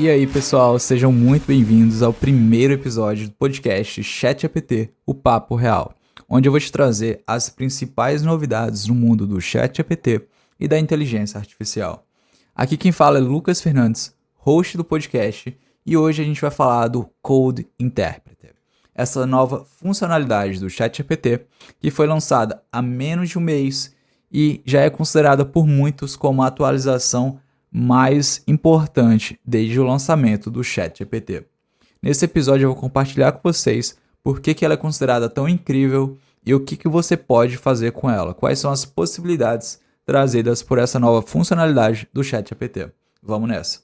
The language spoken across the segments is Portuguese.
E aí, pessoal, sejam muito bem-vindos ao primeiro episódio do podcast ChatGPT, o Papo Real, onde eu vou te trazer as principais novidades no mundo do ChatGPT e da inteligência artificial. Aqui quem fala é Lucas Fernandes, host do podcast, e hoje a gente vai falar do Code Interpreter, essa nova funcionalidade do ChatGPT que foi lançada há menos de um mês e já é considerada por muitos como a atualização mais importante desde o lançamento do ChatGPT. Nesse episódio eu vou compartilhar com vocês por que ela é considerada tão incrível e o que você pode fazer com ela, quais são as possibilidades trazidas por essa nova funcionalidade do ChatGPT. Vamos nessa!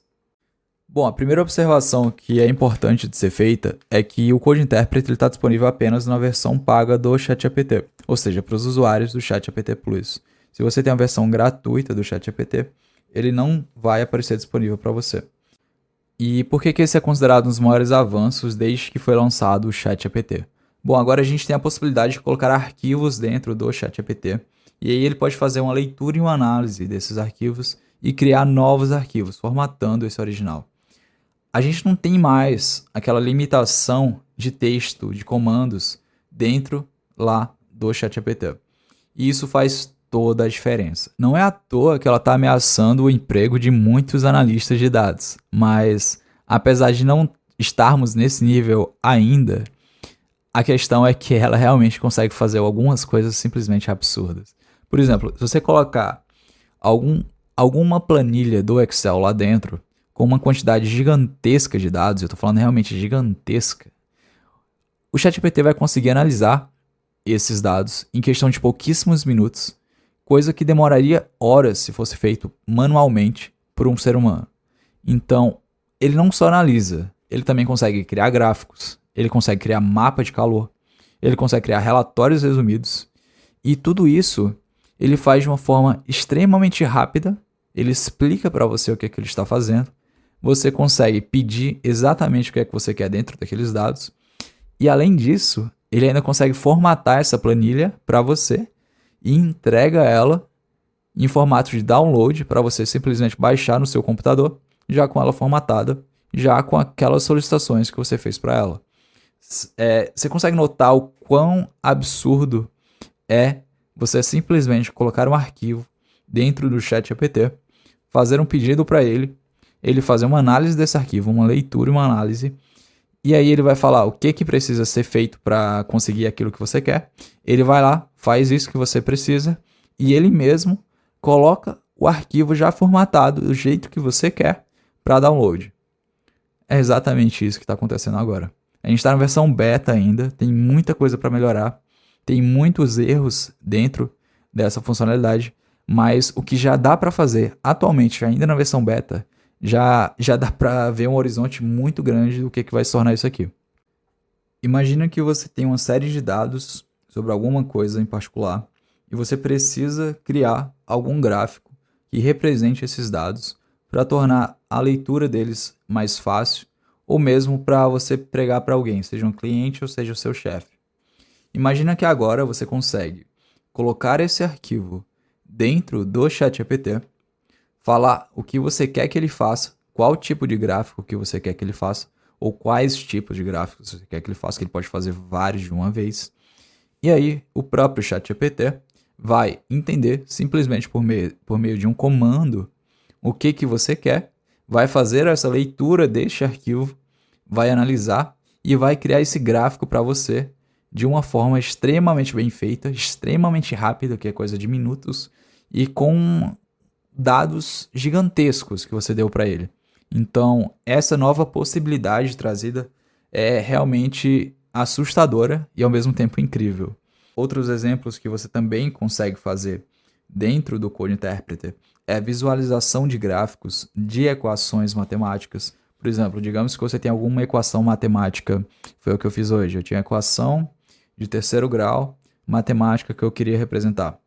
Bom, a primeira observação que é importante de ser feita é que o Code Interpreter está disponível apenas na versão paga do ChatGPT, ou seja, para os usuários do ChatGPT Plus. Se você tem a versão gratuita do ChatGPT, ele não vai aparecer disponível para você. E por que esse é considerado um dos maiores avanços desde que foi lançado o ChatGPT? Bom, agora a gente tem a possibilidade de colocar arquivos dentro do ChatGPT, e aí ele pode fazer uma leitura e uma análise desses arquivos e criar novos arquivos, formatando esse original. A gente não tem mais aquela limitação de texto, de comandos dentro lá do ChatGPT. E isso faz toda a diferença. Não é à toa que ela está ameaçando o emprego de muitos analistas de dados, mas apesar de não estarmos nesse nível ainda, a questão é que ela realmente consegue fazer algumas coisas simplesmente absurdas. Por exemplo, se você colocar alguma planilha do Excel lá dentro, com uma quantidade gigantesca de dados, eu estou falando realmente gigantesca, o ChatGPT vai conseguir analisar esses dados em questão de pouquíssimos minutos, coisa que demoraria horas se fosse feito manualmente por um ser humano. Então, ele não só analisa, ele também consegue criar gráficos, ele consegue criar mapa de calor, ele consegue criar relatórios resumidos, e tudo isso ele faz de uma forma extremamente rápida, ele explica para você o que ele está fazendo, você consegue pedir exatamente o que é que você quer dentro daqueles dados, e além disso, ele ainda consegue formatar essa planilha para você e entrega ela em formato de download para você simplesmente baixar no seu computador, já com ela formatada, já com aquelas solicitações que você fez para ela. Você consegue notar o quão absurdo é você simplesmente colocar um arquivo dentro do ChatGPT, fazer um pedido para ele fazer uma análise desse arquivo, uma leitura e uma análise, e aí ele vai falar o que precisa ser feito para conseguir aquilo que você quer. Ele vai lá, faz isso que você precisa e ele mesmo coloca o arquivo já formatado do jeito que você quer para download. É exatamente isso que está acontecendo agora. A gente está na versão beta ainda, tem muita coisa para melhorar, tem muitos erros dentro dessa funcionalidade, mas o que já dá para fazer atualmente, ainda na versão beta, já dá para ver um horizonte muito grande do que vai se tornar isso aqui. Imagina que você tem uma série de dados sobre alguma coisa em particular e você precisa criar algum gráfico que represente esses dados para tornar a leitura deles mais fácil ou mesmo para você pregar para alguém, seja um cliente ou seja o seu chefe. Imagina que agora você consegue colocar esse arquivo dentro do ChatGPT, falar o que você quer que ele faça, qual tipo de gráfico que você quer que ele faça, ou quais tipos de gráficos você quer que ele faça, que ele pode fazer vários de uma vez. E aí, o próprio ChatGPT vai entender, simplesmente por meio de um comando, o que você quer, vai fazer essa leitura deste arquivo, vai analisar e vai criar esse gráfico para você de uma forma extremamente bem feita, extremamente rápida, que é coisa de minutos, e com dados gigantescos que você deu para ele. Então, essa nova possibilidade trazida é realmente assustadora e ao mesmo tempo incrível. Outros exemplos que você também consegue fazer dentro do Code Interpreter é a visualização de gráficos de equações matemáticas. Por exemplo, digamos que você tem alguma equação matemática, foi o que eu fiz hoje. Eu tinha uma equação de terceiro grau matemática que eu queria representar.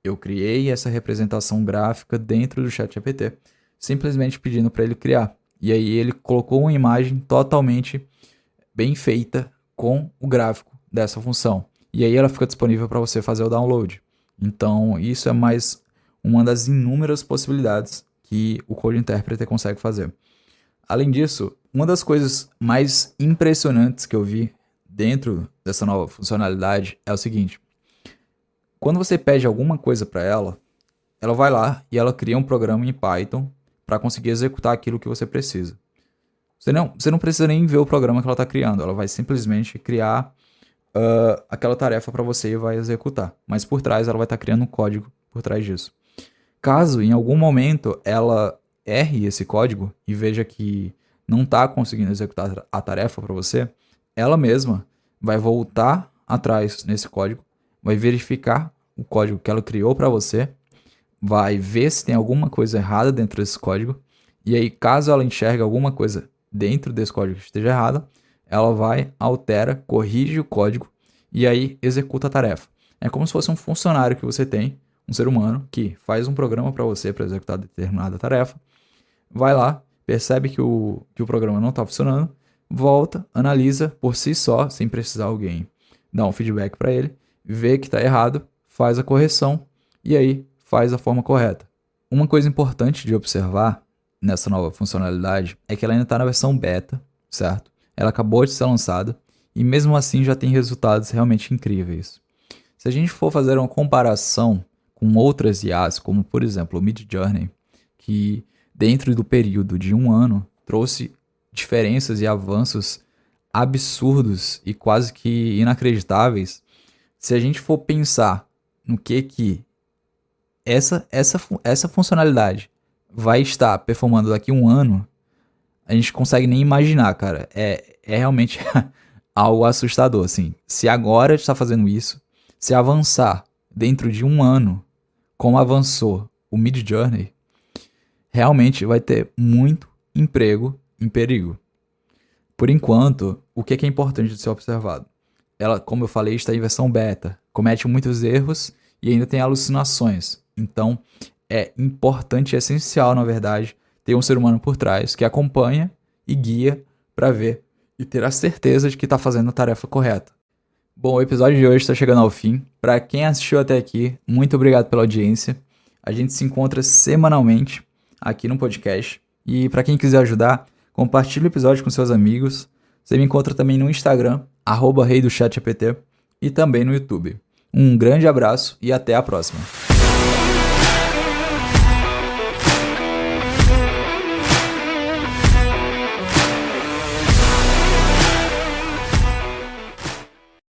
Eu criei essa representação gráfica dentro do ChatGPT, simplesmente pedindo para ele criar. E aí ele colocou uma imagem totalmente bem feita com o gráfico dessa função. E aí ela fica disponível para você fazer o download. Então isso é mais uma das inúmeras possibilidades que o Code Interpreter consegue fazer. Além disso, uma das coisas mais impressionantes que eu vi dentro dessa nova funcionalidade é o seguinte: quando você pede alguma coisa para ela, ela vai lá e ela cria um programa em Python para conseguir executar aquilo que você precisa. Você não precisa nem ver o programa que ela está criando, ela vai simplesmente criar aquela tarefa para você e vai executar. Mas por trás ela vai estar criando um código por trás disso. Caso em algum momento ela erre esse código e veja que não está conseguindo executar a tarefa para você, ela mesma vai voltar atrás nesse código, vai verificar o código que ela criou para você, vai ver se tem alguma coisa errada dentro desse código, e aí caso ela enxergue alguma coisa dentro desse código que esteja errada, ela vai, altera, corrige o código e aí executa a tarefa. É como se fosse um funcionário que você tem, um ser humano, que faz um programa para você para executar determinada tarefa, vai lá, percebe que o programa não está funcionando, volta, analisa por si só, sem precisar alguém dar um feedback para ele, vê que está errado, faz a correção e aí faz a forma correta. Uma coisa importante de observar nessa nova funcionalidade é que ela ainda está na versão beta, certo? Ela acabou de ser lançada e mesmo assim já tem resultados realmente incríveis. Se a gente for fazer uma comparação com outras IAs, como por exemplo o Midjourney, que dentro do período de um ano trouxe diferenças e avanços absurdos e quase que inacreditáveis, se a gente for pensar no que essa funcionalidade vai estar performando daqui a um ano, a gente consegue nem imaginar, cara. É realmente algo assustador, assim. Se agora está fazendo isso, se avançar dentro de um ano, como avançou o Midjourney, realmente vai ter muito emprego em perigo. Por enquanto, o que é importante de ser observado? Ela, como eu falei, está em versão beta, comete muitos erros e ainda tem alucinações. Então, é importante e essencial, na verdade, ter um ser humano por trás que acompanha e guia para ver e ter a certeza de que está fazendo a tarefa correta. Bom, o episódio de hoje está chegando ao fim. Para quem assistiu até aqui, muito obrigado pela audiência. A gente se encontra semanalmente aqui no podcast. E para quem quiser ajudar, compartilhe o episódio com seus amigos. Você me encontra também no Instagram, @reidochatgpt, e também no YouTube. Um grande abraço e até a próxima.